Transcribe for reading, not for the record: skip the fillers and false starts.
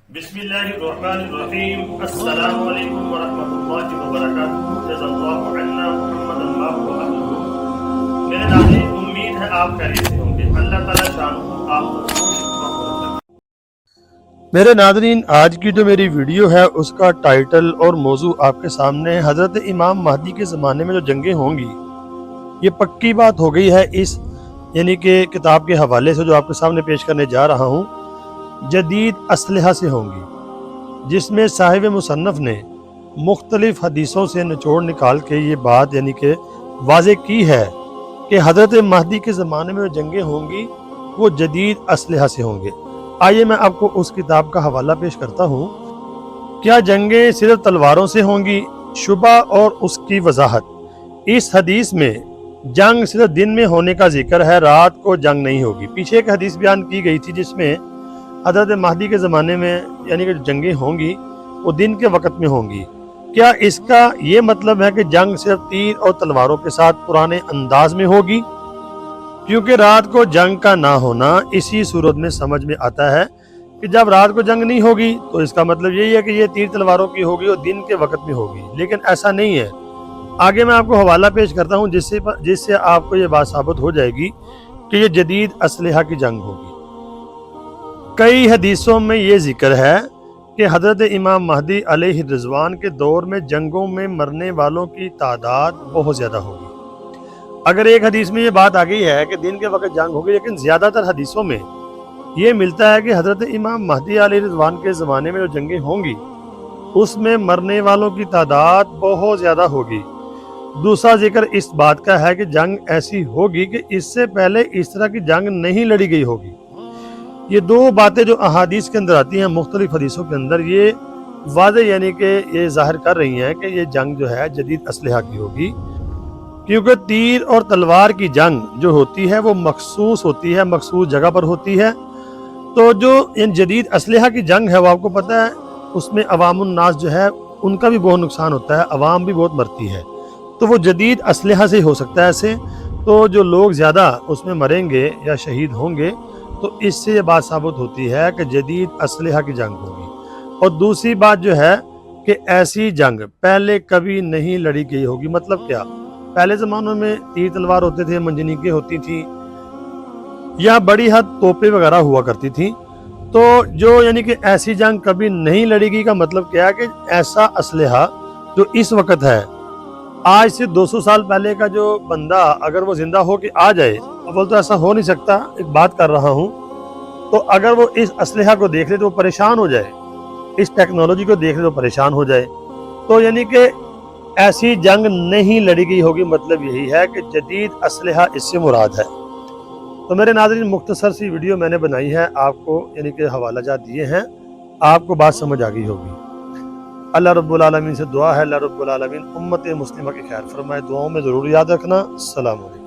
बिस्मिल्लाहिर्रहमानिर्रहीम। अस्सलामु अलैकुम वरहमतुल्लाहि वबरकातुहू। जज़ाल्लाहु अन्ना मुहम्मदन मा हुवा अहलुहू। मेरे नाज़रीन, उम्मीद है आप खैरियत से होंगे। अल्लाह ताला शानहू आपको खुश और मेरे नाज़रीन, आज की जो मेरी वीडियो है उसका टाइटल और मौजू आपके सामने है। हज़रत इमाम महदी के ज़माने में जो जंगें होंगी, ये पक्की बात हो गई है इस यानी कि किताब के हवाले से जो आपके सामने पेश करने जा रहा हूँ, जदीद असलहा से होंगी, जिसमें साहिब मुसन्नफ़ ने मुख्तलिफ हदीसों से निचोड़ निकाल के ये बात यानी कि वाज़े की है कि हज़रत महदी के ज़माने में जो जंगें होंगी वो जदीद असलहा से होंगे। आइए मैं आपको उस किताब का हवाला पेश करता हूँ। क्या जंगें सिर्फ तलवारों से होंगी? शुबा और उसकी वजाहत। इस हदीस में जंग सिर्फ दिन में होने का जिक्र है, रात को जंग नहीं होगी। पीछे एक हदीस बयान की गई थी जिसमें हज़रत महदी के ज़माने में यानी कि जंगें होंगी वो दिन के वक़्त में होंगी। क्या इसका ये मतलब है कि जंग सिर्फ तीर और तलवारों के साथ पुराने अंदाज में होगी? क्योंकि रात को जंग का ना होना इसी सूरत में समझ में आता है कि जब रात को जंग नहीं होगी तो इसका मतलब यही है कि ये तीर तलवारों की होगी और दिन के वक़्त में होगी, लेकिन ऐसा नहीं है। आगे मैं आपको हवाला पेश करता हूँ जिससे आपको ये बात साबित हो जाएगी कि ये जदीद असलहा की जंग होगी। कई हदीसों में ये जिक्र है कि हज़रत इमाम महदी अलैहि रिज़वान के दौर में जंगों में मरने वालों की तादाद बहुत ज़्यादा होगी। अगर एक हदीस में ये बात आ गई है कि दिन के वक्त जंग होगी, लेकिन ज़्यादातर हदीसों में ये मिलता है कि हज़रत इमाम महदी अलैहि रिज़वान के ज़माने में जो जंगें होंगी उसमें मरने वालों की तादाद बहुत ज़्यादा होगी। दूसरा जिक्र इस बात का है कि जंग ऐसी होगी कि इससे पहले इस तरह की जंग नहीं लड़ी गई होगी। ये दो बातें जो अहादीस के अंदर आती हैं मुख्तलिफ हदीसों के अंदर, ये वाज़े यानी कि ये ज़ाहिर कर रही हैं कि ये जंग जो है जदीद असलहा की होगी। क्योंकि तीर और तलवार की जंग जो होती है वो मखसूस होती है, मखसूस जगह पर होती है। तो जो इन जदीद असलहा की जंग है वो आपको पता है उसमें अवामुन नास जो है उनका भी बहुत नुकसान होता है, अवाम भी बहुत मरती है। तो वो जदीद असलहा से हो सकता है ऐसे। तो जो लोग ज़्यादा उसमें मरेंगे या शहीद होंगे तो इससे ये बात साबित होती है कि जदीद असलहा की जंग होगी। और दूसरी बात जो है कि ऐसी जंग पहले कभी नहीं लड़ी गई होगी। मतलब क्या? पहले ज़मानों में तीर तलवार होते थे, मंजनीकें होती थी या बड़ी हद तोपें वगैरह हुआ करती थी। तो जो यानी कि ऐसी जंग कभी नहीं लड़ी गई का मतलब क्या है कि ऐसा असलहा जो इस वक्त है, आज से 200 साल पहले का जो बंदा अगर वो जिंदा हो के आ जाए, अव्वल तो ऐसा हो नहीं सकता, एक बात कर रहा हूँ, तो अगर वो इस असलहा को देख ले तो वो परेशान हो जाए, इस टेक्नोलॉजी को देख ले तो परेशान हो जाए। तो यानी कि ऐसी जंग नहीं लड़ी गई होगी, मतलब यही है कि जदीद असलहा इससे मुराद है। तो मेरे नाज़रीन, मुख्तसर सी वीडियो मैंने बनाई है, आपको यानी कि हवाला जात दिए हैं, आपको बात समझ आ गई होगी। अल्लाह रब्बुल आलमीन से दुआ है, अल्लाह रब्बुल आलमीन उम्मत मुस्लिमा की खैर फरमाए। दुआओं में ज़रूर याद रखना। अस्सलाम वालेकुम।